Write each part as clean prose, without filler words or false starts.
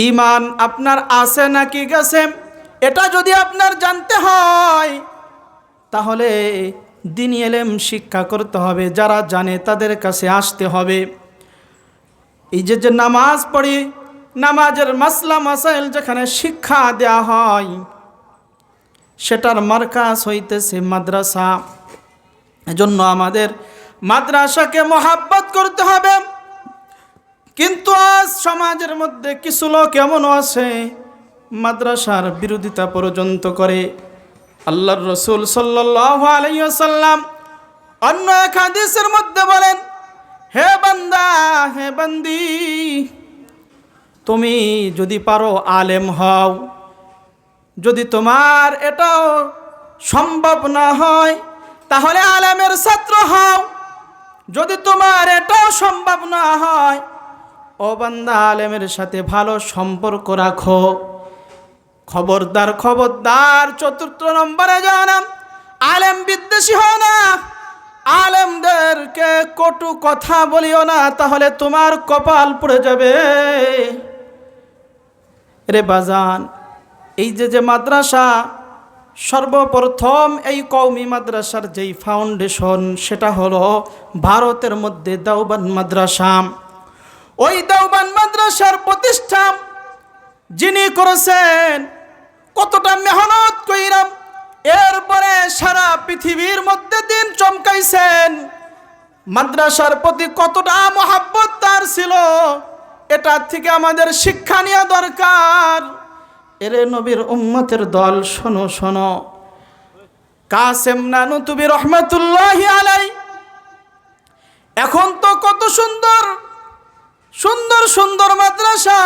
ঈমান আপনার আছে নাকি গেছে, এটা যদি আপনার জানতে হয় তাহলে দ্বীনি ইলম শিক্ষা করতে হবে। যারা জানে তাদের কাছে আসতে হবে। এই যে নামাজ পড়ি, নামাজের মাসলা মাসাইল যেখানে শিক্ষা দেয়া হয় সেটার মারকাজ হইতেছে মাদ্রাসা। এজন্য আমাদের মাদ্রাসাকে মহাব্বত করতে হবে। কিন্তু আজ সমাজের মধ্যে কিছু লোক এমনও আছে মাদ্রাসার বিরোধিতা পর্যন্ত করে। আল্লাহর রাসূল সাল্লাল্লাহু আলাইহি ওয়াসাল্লাম অন্য এক হাদিসের মধ্যে বলেন, হে বান্দা, হে বান্দি, তুমি যদি পারো আলেম হও, যদি তোমার এটাও সম্ভব না হয় তাহলে আলেমের ছাত্র হও। যদি তোমার এটাও সম্ভব না হয়, ও বান্দা, আলেমের সাথে ভালো সম্পর্ক রাখো। খবরদার, খবরদার, ৪র্থ নম্বরে জানাম, আলেম বিদ্বেষী হয় না। আলেমদেরকে কটু কথা বলিও না, তাহলে তোমার কপাল পুড়ে যাবে রে বাজান। এই যে মাদ্রাসা, সর্বপ্রথম এই কওমি মাদ্রাসার যেই ফাউন্ডেশন সেটা হলো ভারতের মধ্যে দেওবন্দ মাদ্রাসা। ওই দেওবন্দ মাদ্রাসার প্রতিষ্ঠা যিনি করেছেন, কতটা মেহনত কইরাম, এরপরে সারা পৃথিবীর মধ্যে দিন চমকাইছেন। মাদ্রাসার প্রতি কতটা মহাব্বত তার ছিল, এটা থেকে আমাদের শিক্ষা নেওয়া দরকার। এরে নবীর উম্মতের দল, শোনো শোনো, কাসেম নানুতুবি রহমাতুল্লাহি আলাই এখন তো কত সুন্দর সুন্দর সুন্দর মাদ্রাসা,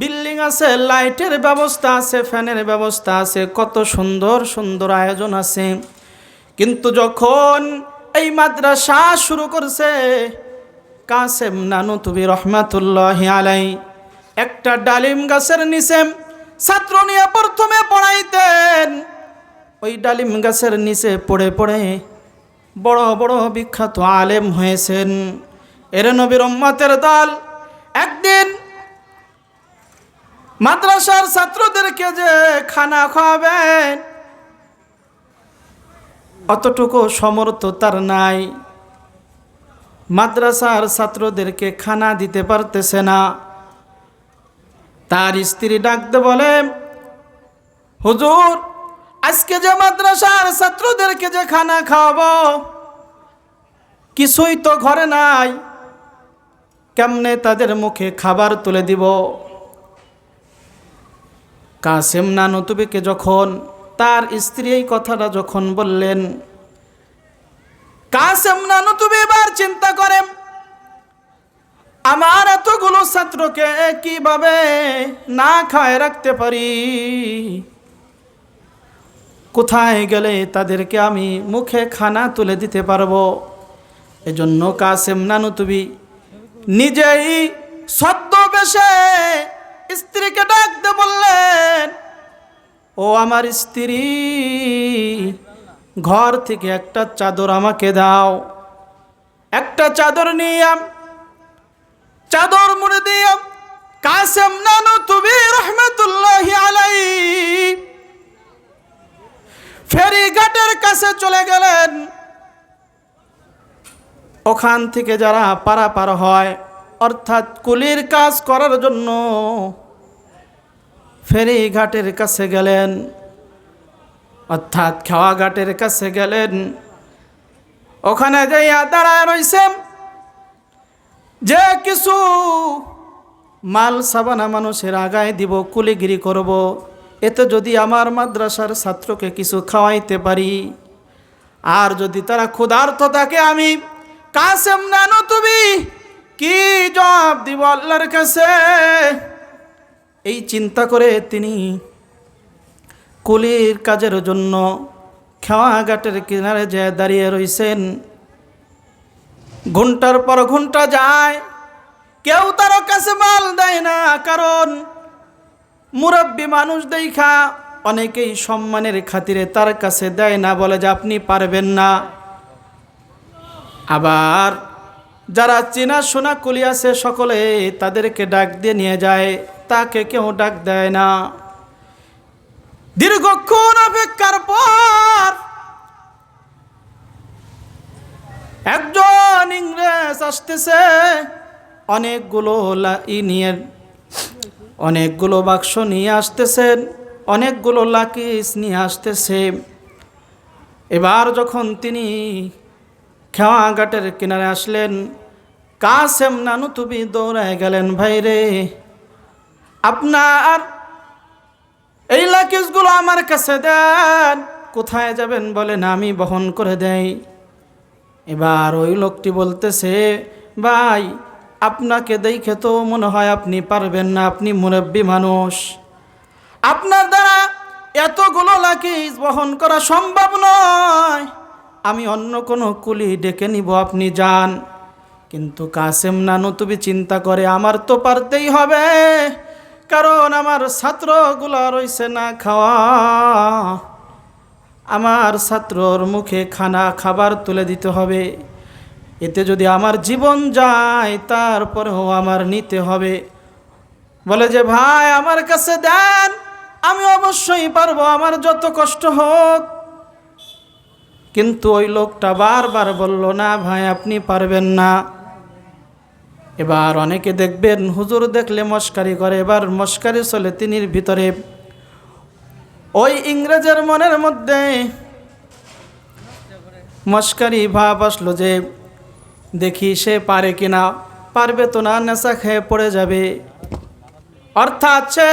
বিল্ডিং আছে, লাইটের ব্যবস্থা আছে, ফ্যানের ব্যবস্থা আছে, কত সুন্দর সুন্দর আয়োজন আছে। কিন্তু যখন এই মাদ্রাসা শুরু করছে কাসেম নানুতুবি রহমাতুল্লাহি আলাই, একটা ডালিম গাছের নিচে ছাত্র নিয়ে প্রথমে পড়াইতেন। ওই ডালিম গাছের নিচে পড়ে পড়ে বড় বড় বিখ্যাত আলেম হয়েছেন। এর নবীর উম্মতের দল একদিন মাদ্রাসার ছাত্রদেরকে যে খানা খাওয়াবেন অতটুকু সমর্থ তার নাই। মাদ্রাসার ছাত্রদেরকে খানা দিতে পারতেছে না। তার স্ত্রী ডাকতে বলে, হুজুর, আজকে যে মাদ্রাসার ছাত্রদেরকে যে খানা খাওয়াবো কিছুই তো ঘরে নাই, কেমনে তাদের মুখে খাবার তুলে দিব? কাসেম নানুতুবিকে যখন তার স্ত্রী এই কথাটা যখন বললেন, কাসেম নানুতুবি এবার চিন্তা করেন, আমার এতগুলো ছাত্রকে কিভাবে না খায় রাখতে পারি, কোথায় গেলে তাদেরকে আমি মুখে খানা তুলে দিতে পারবো? এজন্য কাসেম নানুতুবি নিজেই ছদ্মবেশে স্ত্রীকে ডাকতে বললেন, ও আমার স্ত্রী, ঘর থেকে একটা চাদর আমাকে দাও। একটা চাদর নিয়ে চাদর মুড়ে দিয়ে কাসেম নানুতুবি রহমাতুল্লাহি আলাইহি ফেরিঘাটের কাছে চলে গেলেন। ওখান থেকে যারা পারাপার হয়, অর্থাৎ কুলির কাজ করার জন্য ফেরিঘাটের কাছে গেলেন, অর্থাৎ খেওয়াঘাটের কাছে গেলেন। ওখানে যাইয়া দাঁড়ায় রইছেন, যে কিছু মাল সাবানা মানুষের আগায় দিব, কুলিগিরি করব, এতে যদি আমার মাদ্রাসার ছাত্রকে কিছু খাওয়াইতে পারি, আর যদি তারা ক্ষুধার্ত থাকে, আমি কাসেম নানুতুবি কি জবাব দিব আল্লাহর কাছে? এই চিন্তা করে তিনি কুলির কাজের জন্য খেওয়াঘাটের কিনারে যে দাঁড়িয়ে রইছেন। ঘন্টার পর ঘন্টা যায়, কেউ তার কাছে মাল দেয় না, কারণ মুরব্বী মানুষ দেখা অনেকেই সম্মানের খাতিরে তার কাছে দেয় না, বলে যে আপনি পারবেন না। আবার যারা চেনা শোনা কুলি আছে সকলে তাদেরকে ডাক দিয়ে নিয়ে যায়, তাকে কেউ ডাক দেয় না। দীর্ঘক্ষণ অপেক্ষার পর একজন ইংরেজ আসতেছে, অনেকগুলো বাক্স নিয়ে আসতেছেন, অনেকগুলো লাকিস নিয়ে আসতেছে। এবার যখন তিনি খেওয়া ঘাটের কিনারে আসলেন, কাসেম নানুতুবি দৌড়ায় গেলেন, ভাই রে, আপনার এই লাকিসগুলো আমার কাছে দেন। কোথায় যাবেন বলেন, আমি বহন করে দেই। এবার ওই লোকটি বলতেছে, ভাই আপনাকে দেখে তো মনে হয় আপনি পারবেন না, আপনি মুরব্বী মানুষ, আপনার দ্বারা এতগুলো লাকিস বহন করা সম্ভব নয়, আমি অন্য কোনো কুলি ডেকে নিব, আপনি যান। কিন্তু কাসেম নানুতুবি চিন্তা করে, আমার তো পারতেই হবে, কারণ আমার ছাত্রগুলো রয়েছে না খাওয়া, আমার ছাত্রর মুখে খাবার তুলে দিতে হবে, এতে যদি আমার জীবন যায় তারপরেও আমার নিতে হবে। বলে যে, ভাই আমার কাছে দেন, আমি অবশ্যই পারবো, আমার যত কষ্ট হোক। কিন্তু ওই লোকটা বারবার বলল, না ভাই আপনি পারবেন না। এবার অনেকে দেখবেন হুজুর দেখলে মস্কারি করে, এবার মস্কারি চলে তিনির ভিতরে। ওই ইংরেজের মনের মধ্যে মস্কারি ভাব আসলো যে দেখি সে পারে কিনা, পারবে তো না, নেশা খেয়ে পড়ে যাবে। অর্থাৎ সে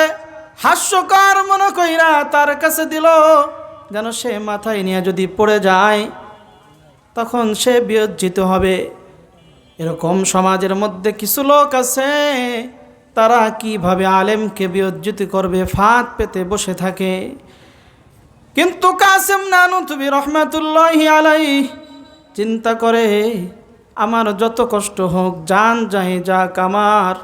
হাস্যকর মনে কইরা তার কাছে দিল, যেন সে মাথায় নিয়ে যদি পড়ে যায় তখন সে বিয়োজিত হবে। এরকম সমাজের মধ্যে কিছু লোক আছে, তারা কিভাবে আলেমকে বিয়োজিত করবে ফাঁদ পেতে বসে থাকে। কিন্তু কাসেম নানুতুবি রহমাতুল্লাহি আলাইহি চিন্তা করে, আমার যত কষ্ট হোক, জান যায় যাক, আমার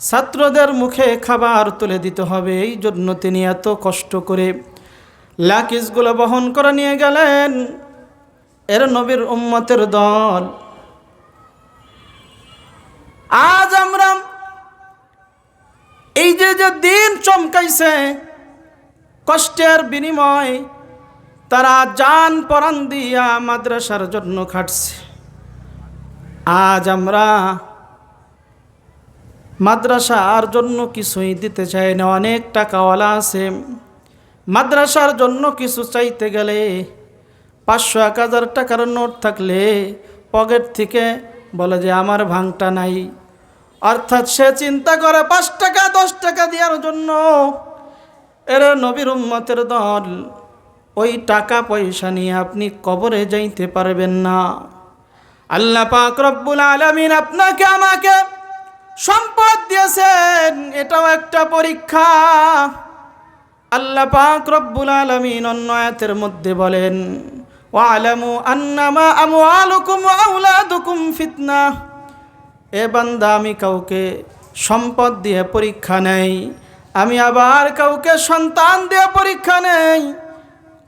ছাত্রদের মুখে খাবার তুলে দিতে হবে, এই জন্য তিনি এত কষ্ট করে লাকিসগুলো বহন করে নিয়ে গেলেন। এর নবীর উম্মতের দল। আজ আমরা এই যে দিন চমকাইছে, কষ্টের বিনিময় তারা জান পরাণ দিয়া মাদ্রাসার জন্য খাটছে। আজ আমরা মাদ্রাসার জন্য কিছুই দিতে চাই না। অনেক টাকাওয়ালা আছে, মাদ্রাসার জন্য কিছু চাইতে গেলে 500-1000 টাকার নোট থাকলে পকেট থেকে বলে যে আমার ভাঙটা নাই। অর্থাৎ সে চিন্তা করে 5 টাকা 10 টাকা দেওয়ার জন্য। এর নবীর উম্মতের দল, ওই টাকা পয়সা নিয়ে আপনি কবরে যাইতে পারবেন না। আল্লাহ পাক রব্বুল আলামিন আপনাকে আমাকে সম্পদ দিয়েছেন, এটাও একটা পরীক্ষা। আল্লাহ পাক রব্বুল আলামিন অন্য আয়াতের মধ্যে বলেন, ওয়ালামু আন্নামা আমওয়ালুকুম ওয়া আওলাদুকুম ফিতনাহ। এ বান্দা, আমি কাউকে সম্পদ দিয়ে পরীক্ষা নেই, আমি আবার কাউকে সন্তান দিয়ে পরীক্ষা নেই,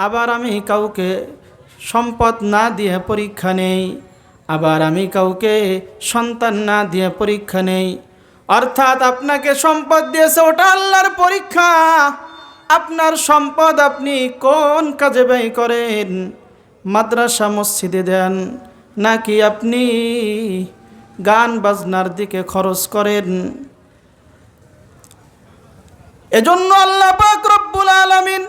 আবার আমি কাউকে সম্পদ না দিয়ে পরীক্ষা নেই, আবার আমি কাউকে সন্তান না দিয়ে পরীক্ষা নেই। অর্থাৎ আপনাকে সম্পদ দিয়েছে, ওটা আল্লাহর পরীক্ষা। আপনার সম্পদ আপনি কোন কাজে ব্যয় করেন? মাদ্রাসা মসজিদে দেন, নাকি আপনি গান বাজনার দিকে খরচ করেন? এজন্য আল্লাহ পাক রব্বুল আলামিন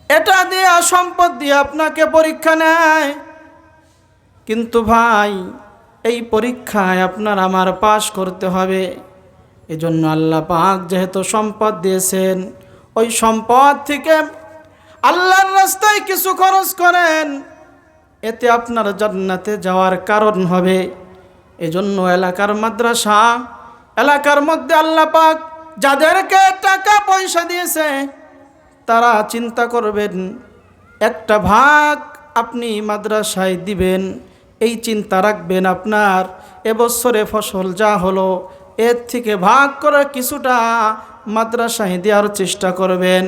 এটা দিয়ে, সম্পদ দিয়ে আপনাকে পরীক্ষা নেয়। কিন্তু ভাই, এই পরীক্ষায় আপনার আমার পাশ করতে হবে। এজন্য আল্লাহ পাক যেহেতু সম্পদ দিয়েছেন, ওই সম্পদ থেকে আল্লাহর রাস্তায় কিছু খরচ করেন, এতে আপনার জান্নাতে যাওয়ার কারণ হবে। এজন্য এলাকার মাদ্রাসা, এলাকার মধ্যে আল্লাহ পাক যাদেরকে টাকা পয়সা দিয়েছে, তারা চিন্তা করবেন একটা ভাগ আপনি মাদ্রাসায় দিবেন, এই চিন্তা রাখবেন। আপনার এবছরে ফসল যা হলো, এর থেকে ভাগ করে কিছুটা মাদ্রাসায় দেওয়ার চেষ্টা করবেন।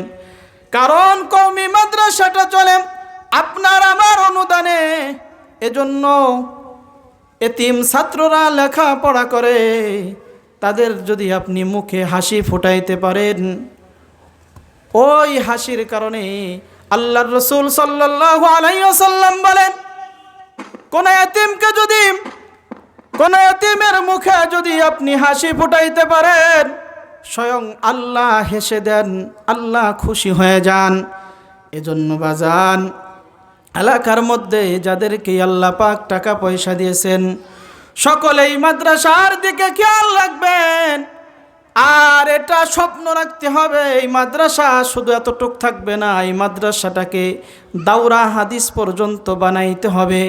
কারণ কওমি মাদ্রাসাটা চলে আপনার আমার অনুদানে। এজন্য এতিম ছাত্ররা লেখাপড়া করে, তাদের যদি আপনি মুখে হাসি ফুটাইতে পারেন, ওই হাসির কারণে আল্লাহর রাসূল সাল্লাল্লাহু আলাইহি ওয়াসাল্লাম বলেন, কোন এতিমের মুখে যদি আপনি হাসি ফুটাইতে পারেন, স্বয়ং আল্লাহ হেসে দেন, আল্লাহ খুশি হয়ে যান। এজন্য বাজান, এলাকার মধ্যে যাদেরকে আল্লাহ পাক টাকা পয়সা দিয়েছেন, সকলেই মাদ্রাসার দিকে খেয়াল রাখবেন। আর এটা স্বপ্ন রাখতে হবে, এই মাদ্রাসা শুধু এতটুক থাকবে না, এই মাদ্রাসাটাকে দাওরা হাদিস পর্যন্ত বানাইতে হবে।